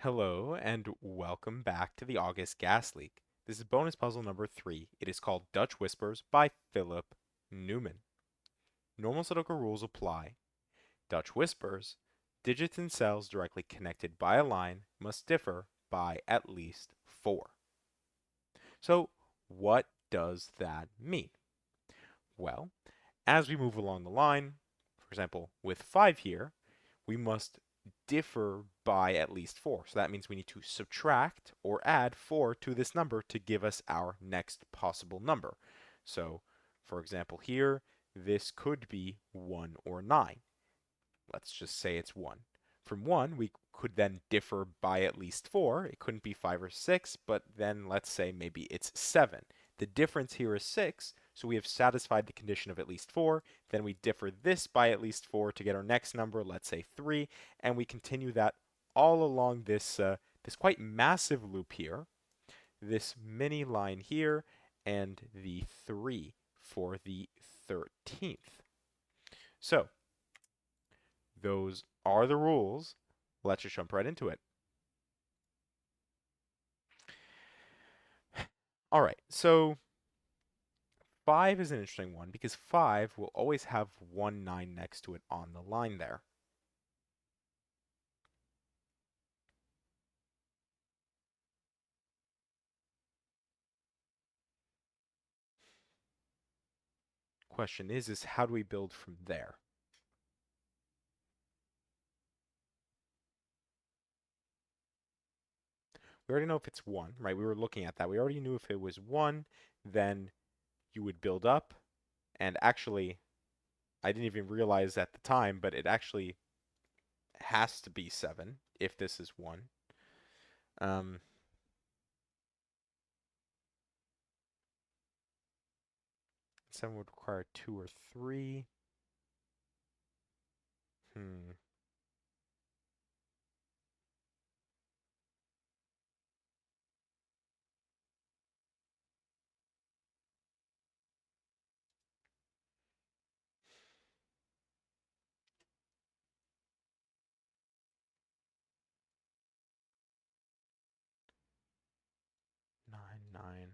Hello and welcome back to the August Gas Leak. This is bonus puzzle number 3. It is called Dutch Whispers by Philip Newman. Normal Sudoku rules apply. Dutch Whispers, digits and cells directly connected by a line must differ by at least 4. So, what does that mean? Well, as we move along the line, for example, with 5 here, we must differ by at least 4. So that means we need to subtract or add 4 to this number to give us our next possible number. So, for example, here, this could be 1 or 9. Let's just say it's 1. From 1, we could then differ by at least 4. It couldn't be 5 or 6, but then let's say maybe it's 7. The difference here is 6, so we have satisfied the condition of at least 4. Then we differ this by at least 4 to get our next number, let's say 3, and we continue that all along this quite massive loop here, this mini line here, and the 3 for the 13th. So, those are the rules. Let's just jump right into it. All right, so 5 is an interesting one because 5 will always have 1 9 next to it on the line there. Question is how do we build from there? We already know if it's 1, right? We were looking at that. We already knew if it was 1, then you would build up. And actually, I didn't even realize at the time, but it actually has to be 7 if this is 1. Um, 7 would require 2 or 3. Hmm. Nine, nine.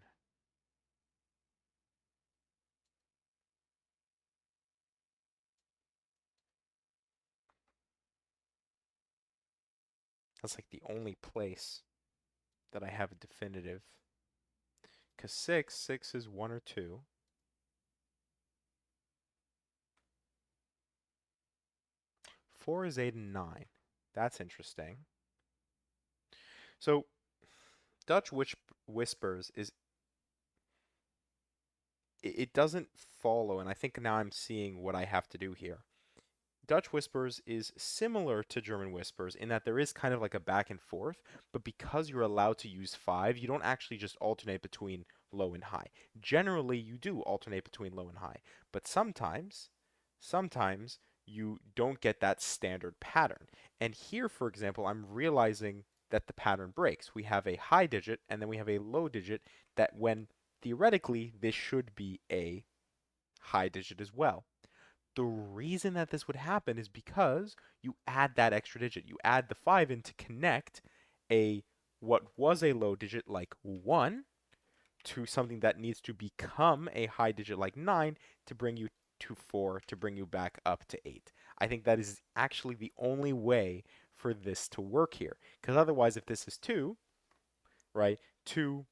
That's like the only place that I have a definitive. Because 6 is 1 or 2. 4 is 8 and 9. That's interesting. So Dutch Whispers is it doesn't follow, and I think now I'm seeing what I have to do here. Dutch Whispers is similar to German Whispers in that there is kind of like a back and forth, but because you're allowed to use 5, you don't actually just alternate between low and high. Generally, you do alternate between low and high, but sometimes you don't get that standard pattern. And here, for example, I'm realizing that the pattern breaks. We have a high digit and then we have a low digit that when theoretically this should be a high digit as well. The reason that this would happen is because you add that extra digit. You add the 5 in to connect a what was a low digit like 1 to something that needs to become a high digit like 9 to bring you to 4 to bring you back up to 8. I think that is actually the only way for this to work here. Because otherwise, if this is 2, right, 2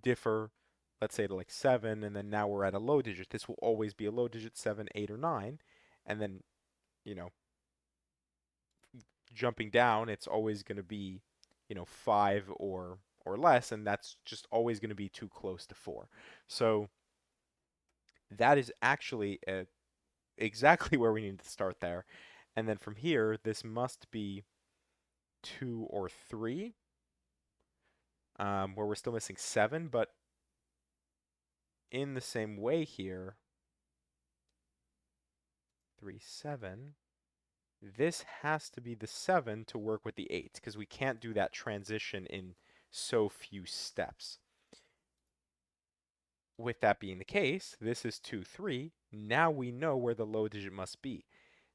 differ, let's say to like 7, and then now we're at a low digit. This will always be a low digit, 7, 8, or 9. And then, you know, jumping down, it's always going to be, 5 or less, and that's just always going to be too close to 4. So that is actually exactly where we need to start there. And then from here, this must be 2 or 3, where we're still missing 7, but in the same way here, 3, 7, this has to be the 7 to work with the 8, because we can't do that transition in so few steps. With that being the case, this is 2, 3. Now we know where the low digit must be.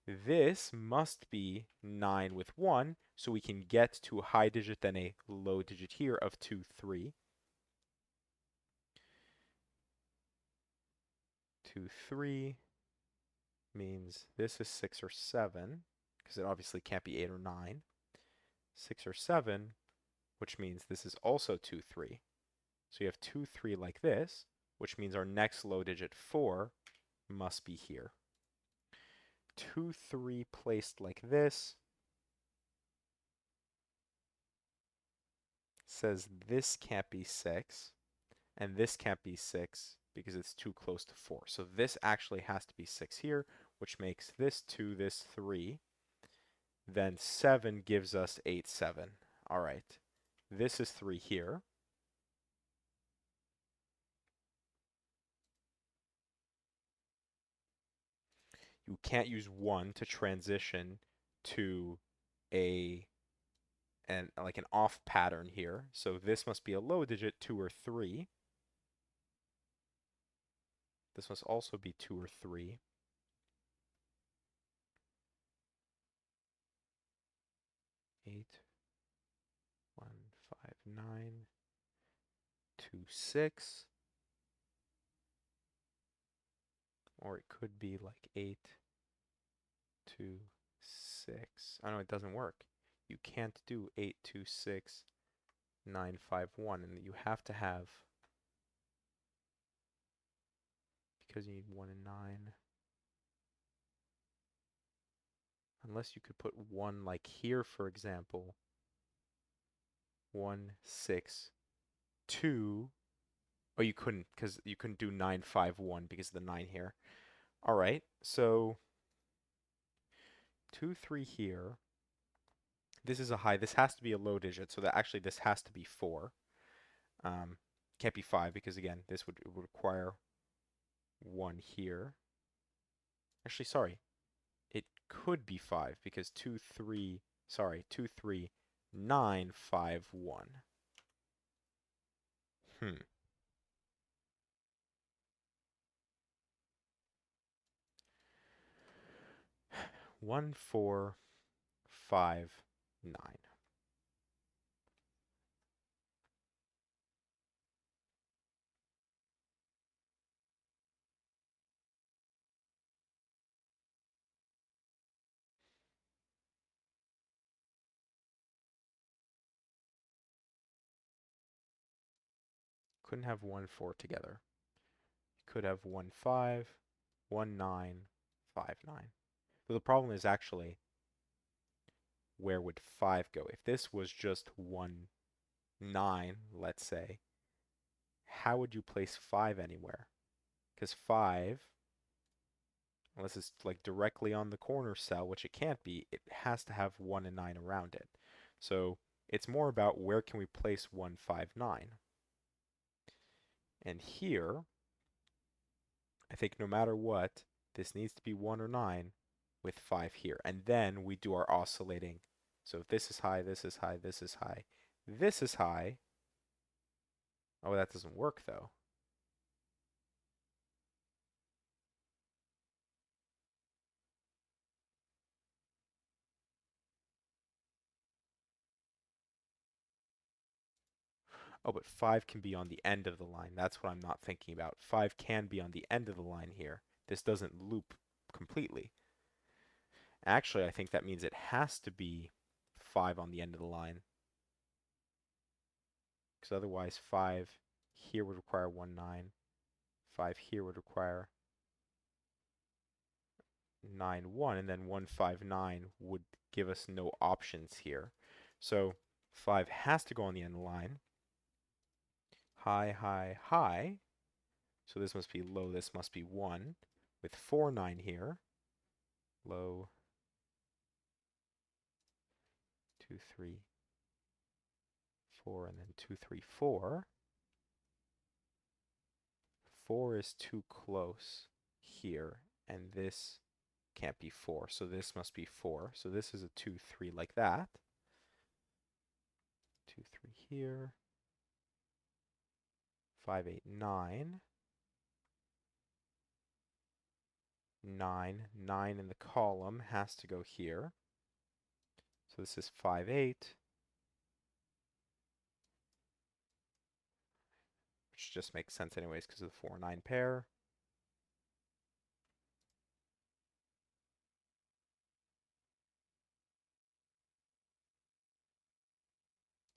This must be 9 with 1, so we can get to a high digit, then a low digit here of 2, 3. 2, 3 means this is 6 or 7, because it obviously can't be 8 or 9. 6 or 7, which means this is also 2, 3. So you have 2, 3 like this, which means our next low digit 4 must be here. 2, 3 placed like this says this can't be 6, and this can't be 6 because it's too close to 4. So this actually has to be 6 here, which makes this 2, this 3. Then 7 gives us 8, 7. All right. This is 3 here. You can't use 1 to transition to a like an off pattern here. So this must be a low digit, 2 or 3. This must also be 2 or 3. 8, 1, 5, 9, 2, 6. Or it could be like 8, 2, 6. Oh no, it doesn't work. You can't do 8, 2, 6, 9, 5, 1. And you have to have, because you need 1 and 9. Unless you could put 1 like here, for example. 1, 6, 2. Oh, you couldn't, because you couldn't do 9, 5, 1 because of the 9 here. All right, so 2, 3 here. This is a high. This has to be a low digit, so that actually this has to be 4. Um, can't be 5 because, again, this would require 1 here. Actually, sorry. It could be 5 because 2, 3, sorry, 2, 3, 9, 5, 1. Hmm. 1, 4, 5, 9. Couldn't have 1, 4 together. You could have 1, 5, 1, 9, 5, 9. But the problem is actually, where would 5 go? If this was just 1, 9, let's say, how would you place 5 anywhere? Because 5, unless it's like directly on the corner cell, which it can't be, it has to have 1 and 9 around it. So it's more about where can we place 1, 5, 9. And here, I think no matter what, this needs to be 1 or 9 with 5 here. And then we do our oscillating. So if this is high, this is high, this is high, this is high. Oh, that doesn't work though. Oh, but 5 can be on the end of the line. That's what I'm not thinking about. 5 can be on the end of the line here. This doesn't loop completely. Actually, I think that means it has to be 5 on the end of the line. Because otherwise 5 here would require 1, 9. 5 here would require 9, 1. And then 1, 5, 9 would give us no options here. So 5 has to go on the end of the line. High, high, high. So this must be low, this must be 1. With 4, 9 here. Low, 2, 3, 4, and then 2, 3, 4. 4 is too close here, and this can't be 4, so this must be 4. So this is a 2, 3 like that. 2, 3 here. 5, 8, 9. 9. 9 in the column has to go here. So this is 5, 8, which just makes sense anyways because of the 4, 9 pair.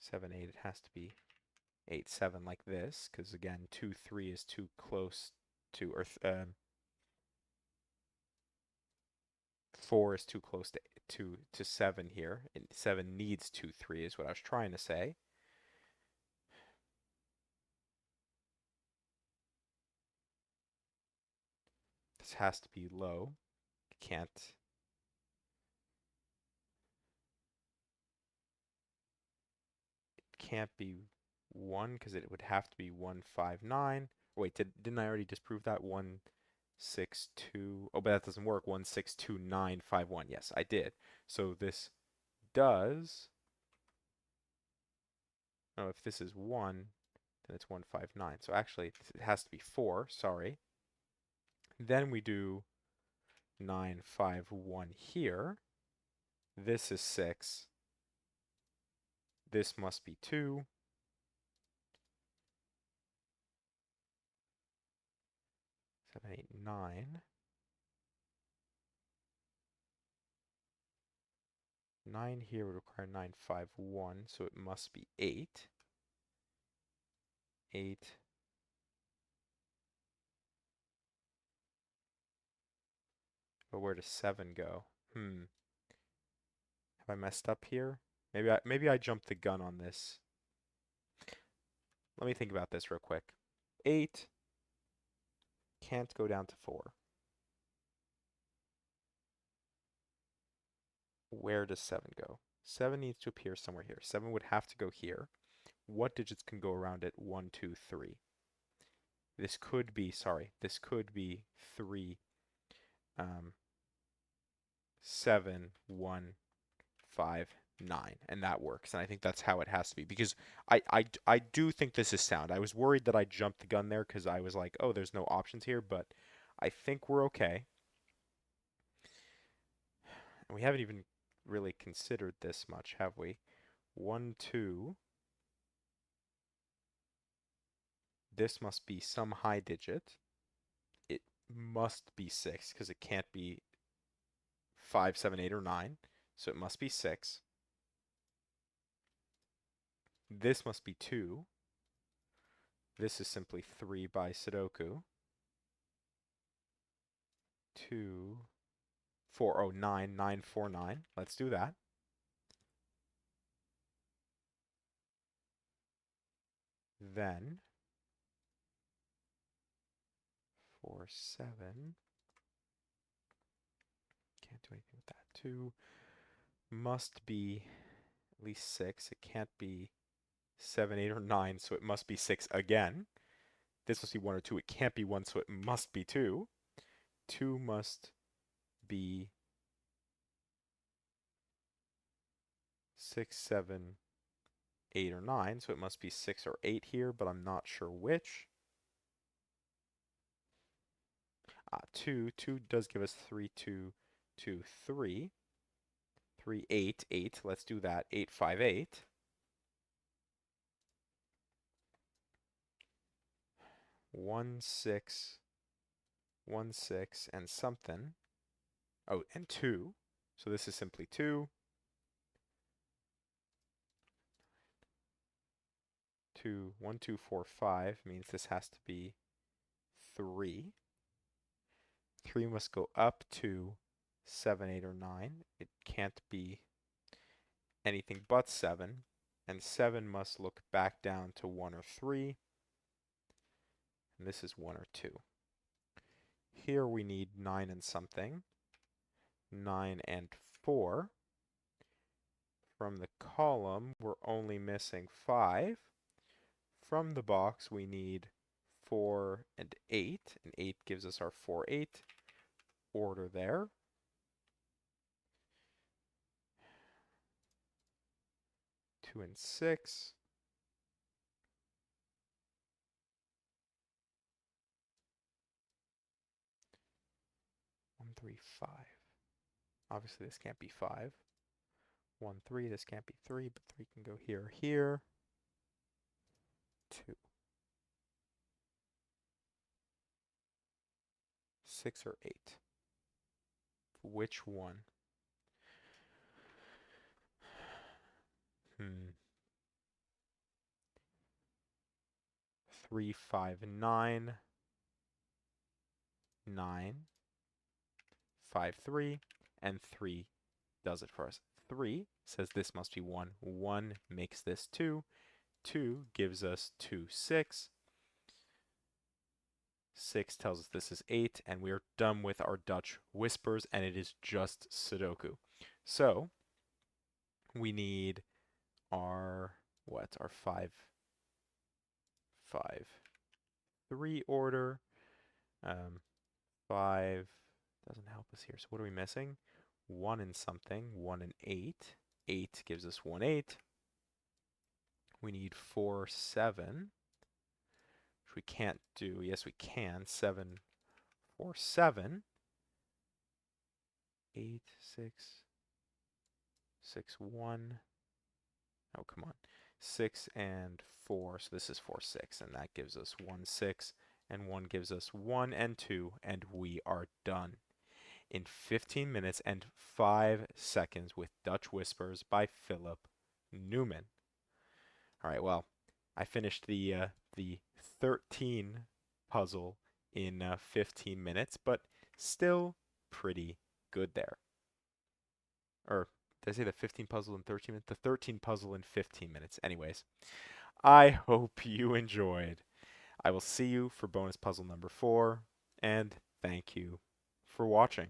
7, 8, it has to be 8, 7 like this, because again, 2, 3 is too close to, or 4 is too close to 7 here. And 7 needs 2, 3 is what I was trying to say. This has to be low. Can't be 1 because it would have to be 1, 5, 9. Wait, didn't I already disprove that? 1, 6, 2. Oh, but that doesn't work. 1, 6, 2, 9, 5, 1. Yes, I did. So this does. Oh, if this is 1, then it's 1, 5, 9. So actually, it has to be 4. Sorry. Then we do 9, 5, 1 here. This is 6. This must be 2. 7, 8, 9. 9 here would require 9, 5, 1, so it must be 8. 8. But where does 7 go? Have I messed up here? Maybe I jumped the gun on this. Let me think about this real quick. 8 can't go down to 4. Where does 7 go? 7 needs to appear somewhere here. 7 would have to go here. What digits can go around it? 1, 2, 3. This could be 3, 7, 1, 5, 9, and that works. And I think that's how it has to be because I do think this is sound. I was worried that I jumped the gun there because I was like, oh, there's no options here, but I think we're okay. And we haven't even really considered this much, have we? 1, 2. This must be some high digit. It must be 6 because it can't be 5, 7, 8, or 9. So it must be 6. This must be 2. This is simply 3 by Sudoku. 2, 4, oh, 9, 9, 4, 9. Let's do that. Then 4, 7. Can't do anything with that. 2 must be at least 6. It can't be 7, 8, or 9, so it must be 6 again. This must be 1 or 2. It can't be 1, so it must be 2. 2 must be 6, 7, 8, or 9, so it must be 6 or 8 here, but I'm not sure which. 2 does give us 3, 2, 2, 3. 3, 8, 8. Let's do that. 8, 5, 8. 1, 6, 1, 6, and something. Oh, and 2. So this is simply 2. 2, 1, 2, 4, 5 means this has to be 3. 3 must go up to 7, 8, or 9. It can't be anything but 7. And 7 must look back down to 1 or 3. And this is 1 or 2. Here we need 9 and something. 9 and 4. From the column, we're only missing 5. From the box, we need 4 and 8. And 8 gives us our 4, 8. Order there. 2 and 6. 1, Obviously, this can't be 5. 1, 3. This can't be 3, but 3 can go here or here. 2. 6 or 8. Which one? 3, 5, 9. 9. 5, 3. And 3 does it for us. 3 says this must be 1. 1 makes this 2. 2 gives us 2, 6. 6 tells us this is 8, and we are done with our Dutch whispers, and it is just Sudoku. So we need our, what, our 5, 5, 3 order. 5 doesn't help us here. So what are we missing? 1 and something, 1 and 8. 8 gives us 1, 8. We need 4, 7, which we can't do. Yes, we can. 7, 4, 7. 8, 6, 6, 1. Oh, come on. 6 and 4. So this is 4, 6. And that gives us 1, 6. And 1 gives us 1 and 2. And we are done. In 15 minutes and 5 seconds with Dutch Whispers by Philip Newman. All right, well, I finished the 13 puzzle in 15 minutes, but still pretty good there. Or did I say the 15 puzzle in 13 minutes? The 13 puzzle in 15 minutes. Anyways, I hope you enjoyed. I will see you for bonus puzzle number 4, and thank you for watching.